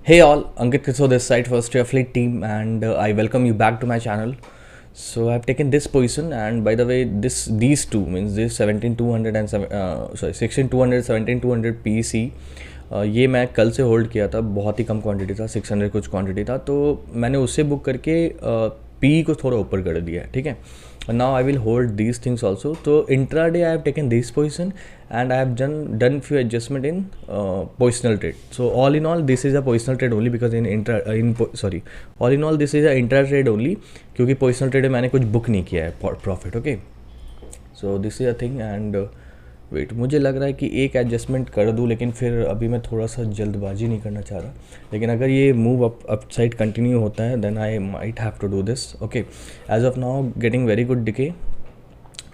Hey all, Ankit Kiso this side for Stay Fleet team, and I welcome you back to my channel. So I've taken this position, and by the way, these two means this 17200 and 16200 17200 PEC ये मैं कल से hold किया था, बहुत ही कम quantity था, 600 कुछ quantity था, तो मैंने उससे बुक करके पी को थोड़ा ऊपर कर दिया है, ठीक है. Now I will hold these things also. So intraday I have taken this position and I have done few adjustment in positional trade. So all in all this is a positional trade only because all in all this is a intra trade only क्योंकि positional trade में मैंने कुछ book नहीं किया है profit. Okay, so this is a thing and wait मुझे लग रहा है कि एक एडजस्टमेंट कर दूँ, लेकिन फिर अभी मैं थोड़ा सा जल्दबाजी नहीं करना चाह रहा. लेकिन अगर ये मूव अप साइड कंटिन्यू होता है then I might have to do this. Okay, as of now getting very good decay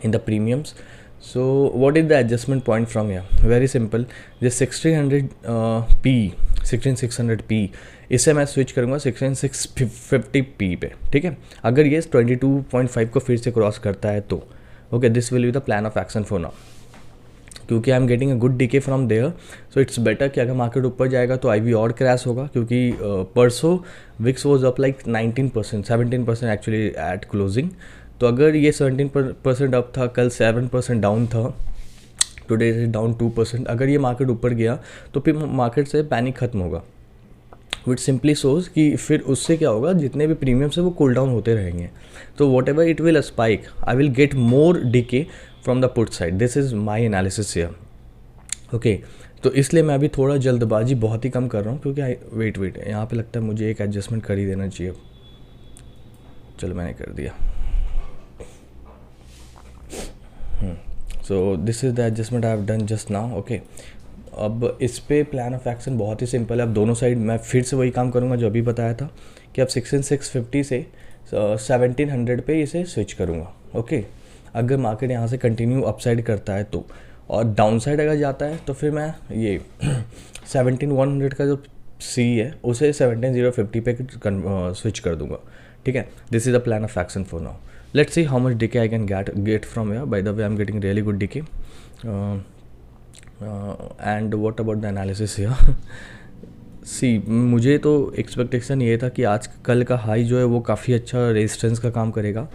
in the premiums. So what is the adjustment point from here? Very simple. This 16600 P इससे मैं switch करूँगा 16650 P पे, ठीक है. अगर ये 22.5 को फिर से क्रॉस करता है तो okay, this will be the plan of action for now, क्योंकि I am getting a good decay from there. So it's better कि अगर मार्केट ऊपर जाएगा तो IV और क्रैश होगा, क्योंकि परसों VIX was up like 19%, 17% actually at closing. तो अगर ये 17% अप था, कल 7% डाउन था, टुडे इज डाउन 2%. अगर ये मार्केट ऊपर गया तो फिर मार्केट से पैनिक खत्म होगा, विच सिंपली सोज कि फिर उससे क्या होगा, जितने भी प्रीमियम्स है वो कूल डाउन होते रहेंगे. तो whatever it will spike, I will get more decay from the put side. This is my analysis here. Okay, तो इसलिए मैं अभी थोड़ा जल्दबाजी बहुत ही कम कर रहा हूँ, क्योंकि वेट यहाँ पे लगता है मुझे एक एडजस्टमेंट कर ही देना चाहिए. चलो मैंने कर दिया. सो this is the adjustment I have done just now. Okay, अब इस पे प्लान ऑफ एक्शन बहुत ही सिंपल है. अब दोनों साइड मैं फिर से वही काम करूँगा जो अभी बताया था कि अब 16650 से 1700 पे इसे स्विच करूँगा. ओके, अगर मार्केट यहाँ से कंटिन्यू अपसाइड करता है तो, और डाउन साइड अगर जाता है तो फिर मैं ये 17100 का जो सी है उसे 17050 पे स्विच कर दूँगा, ठीक है. This is the plan of action for now. Let's see how much decay I can get from here. By the way I am getting really good decay. And what about the analysis here? See, मुझे तो expectation ये था कि आज कल का high जो है वो काफ़ी अच्छा रेजिस्टेंस का काम करेगा,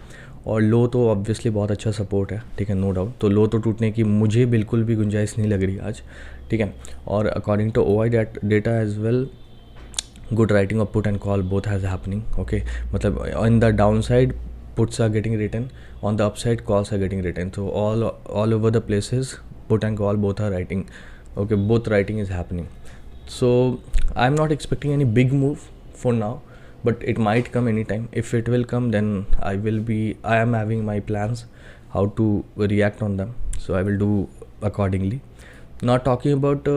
और लो तो ऑब्वियसली बहुत अच्छा सपोर्ट है, ठीक है, नो डाउट. तो लो तो टूटने की मुझे बिल्कुल भी गुंजाइश नहीं लग रही आज, ठीक है. और according to OI data as well, good writing of put and call both has happening. Okay, मतलब in the down side puts are getting return, on the upside calls are getting return. तो all over the places put and call both are writing. Okay, both writing is happening. So I'm not expecting any big move for now, but it might come anytime. If it will come, then I am having my plans how to react on them, so I will do accordingly. Not talking about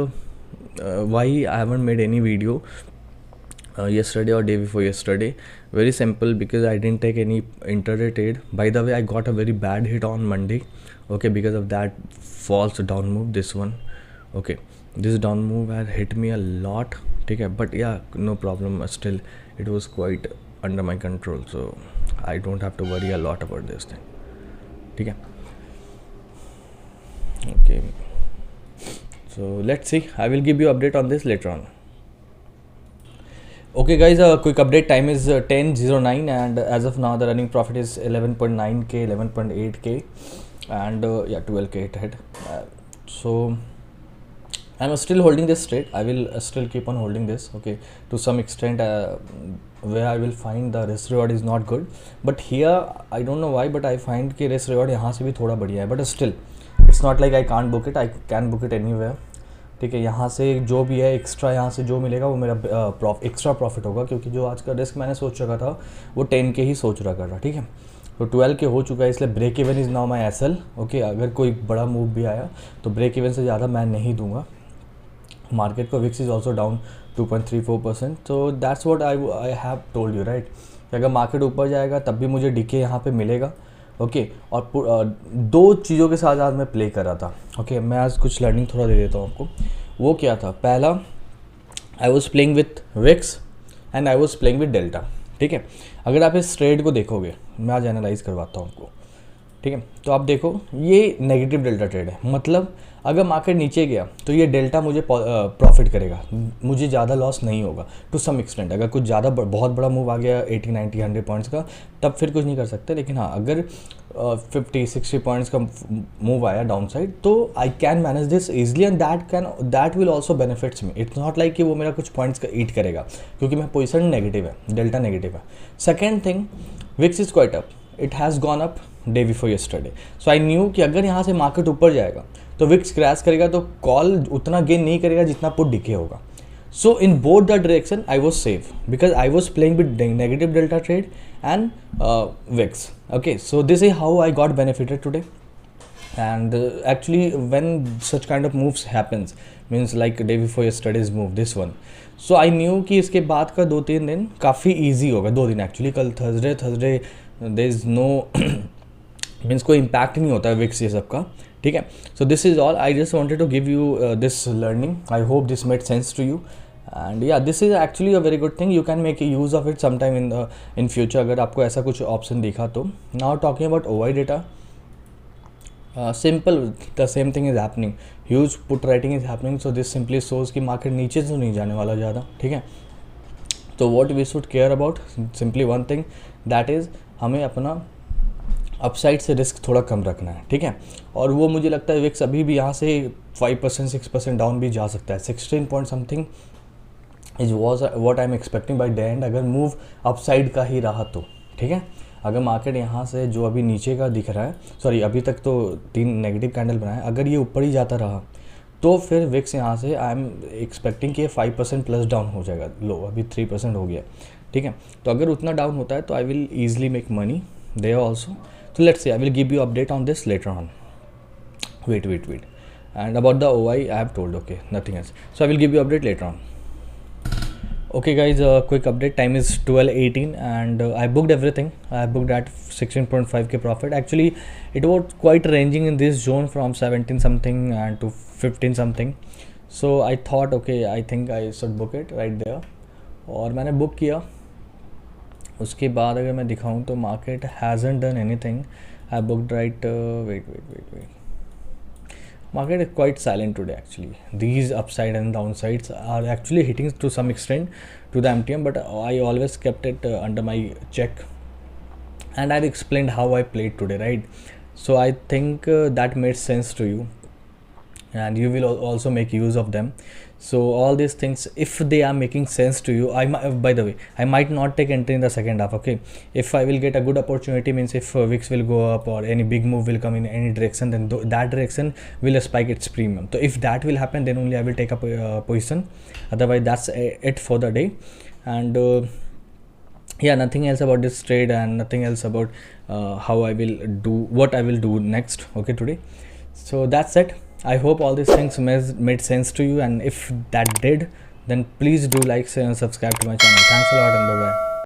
why I haven't made any video yesterday or day before yesterday. Very simple, because I didn't take any intraday trade. By the way, I got a very bad hit on Monday, okay, because of that false down move, this one. Okay, this down move had hit me a lot, okay, but yeah, no problem. Still it was quite under my control, so I don't have to worry a lot about this thing, okay. Okay, so let's see. I will give you update on this later on. Okay guys, a quick update. Time is 10:09 and as of now the running profit is 11.9k, 11.8k and yeah, 12k it hit. So I'm still holding this trade. I will still keep on holding this, okay, to some extent, where I will find the risk reward is not good, but here I don't know why, but I find कि risk reward यहाँ से भी थोड़ा बढ़िया है, but still it's not like I can't book it. I can book it anywhere, ठीक है. यहाँ से जो भी है एक्स्ट्रा यहाँ से जो मिलेगा वो मेरा एक्स्ट्रा प्रॉफिट होगा, क्योंकि जो आज का रिस्क मैंने सोच रखा था वो 10k ही सोच रखा था, ठीक है. तो 12k हो चुका है, इसलिए break even is now my SL. Okay, अगर कोई बड़ा मूव भी आया तो ब्रेक इवन से ज़्यादा मैं नहीं दूंगा. मार्केट को विक्स इज़ ऑल्सो डाउन 2.34%. तो that's what I have told you, right, कि अगर मार्केट ऊपर जाएगा तब भी मुझे डीके यहाँ पे मिलेगा. ओके, और दो चीज़ों के साथ आज मैं प्ले कर रहा था. ओके, मैं आज कुछ लर्निंग थोड़ा दे देता हूँ आपको. वो क्या था? पहला, I was playing with VIX and I was playing with delta, ठीक है. अगर आप इस ट्रेड को देखोगे, मैं आज एनालाइज करवाता हूँ आपको. ठीक है। तो आप देखो ये नेगेटिव डेल्टा ट्रेड है, मतलब अगर मार्केट नीचे गया तो ये डेल्टा मुझे प्रॉफिट करेगा, मुझे ज़्यादा लॉस नहीं होगा टू सम एक्सटेंट। अगर कुछ ज़्यादा बहुत बड़ा मूव आ गया 80 90 100 पॉइंट्स का, तब फिर कुछ नहीं कर सकते। लेकिन हाँ, अगर 50 60 पॉइंट्स का मूव आया डाउन साइड तो I can manage this easily and that will also benefits me. It's not like कि वो मेरा कुछ पॉइंट्स का ईट करेगा, क्योंकि मैं पोजिशन नेगेटिव है, डेल्टा नेगेटिव है। Second thing, VIX is quite up, it has gone up day before yesterday. So I knew कि अगर यहाँ से मार्केट ऊपर जाएगा तो विक्स क्रैश करेगा, तो कॉल उतना गेन नहीं करेगा जितना पुट डिके होगा। So in both the direction I was safe because I was playing with negative delta trade and VIX. Okay, so this is how I got benefited today. And actually when such kind of moves happens, means like day before yesterday's move, this one, so I knew कि इसके बाद का 2-3 दिन काफ़ी easy होगा। 2 दिन actually, कल Thursday there is no means कोई इम्पैक्ट नहीं होता है विक्स ये सब का, ठीक है। So this is all, I just wanted to give you this learning, I hope this made sense to you and या this is actually a very good thing, you can make use of it some time in future अगर आपको ऐसा कुछ option दिखा तो। Now talking about OI data, simple, the same thing is happening, huge put writing is happening, so this simply shows कि market नीचे तो नहीं जाने वाला ज़्यादा, ठीक है। तो what we should care about simply one thing, that is हमें अपना अपसाइड से रिस्क थोड़ा कम रखना है, ठीक है। और वो मुझे लगता है विक्स अभी भी यहाँ से 5% 6% डाउन भी जा सकता है, 16 point something is was what I am expecting by the end, अगर मूव अपसाइड का ही रहा तो, ठीक है। अगर मार्केट यहाँ से जो अभी नीचे का दिख रहा है, सॉरी अभी तक तो 3 नेगेटिव कैंडल बनाए, अगर ये ऊपर ही जाता रहा तो फिर विक्स यहाँ से आई एम एक्सपेक्टिंग कि ये 5% प्लस डाउन हो जाएगा। लो अभी 3% हो गया, ठीक है। तो अगर उतना डाउन होता है तो I will easily make money there also. So let's see, I will give you update on this later on. Wait. And about the OI, I have told, okay, nothing else. So I will give you update later on. Okay guys, quick update, time is 12:18 and I booked everything. I booked at 16.5k profit. Actually, it was quite ranging in this zone from 17 something and to 15 something. So I thought, okay, I think I should book it right there. और मैंने book किया। उसके बाद अगर मैं दिखाऊं तो market hasn't done anything, I booked right, wait, market is quite silent today actually. These upside and downsides are actually hitting to some extent to the MTM, but I always kept it under my check and I've explained how I played today, right? So I think that made sense to you and you will also make use of them. So all these things, if they are making sense to you, by the way, I might not take entry in the second half, okay? If I will get a good opportunity, means if VIX will go up or any big move will come in any direction, then that direction will spike its premium. So if that will happen, then only I will take a position. Otherwise, that's it for the day. And yeah, nothing else about this trade and nothing else about how I will do, what I will do next, okay, today. So that's it. I hope all these things made sense to you, and if that did, then please do like, share and subscribe to my channel. Thanks a lot and bye bye.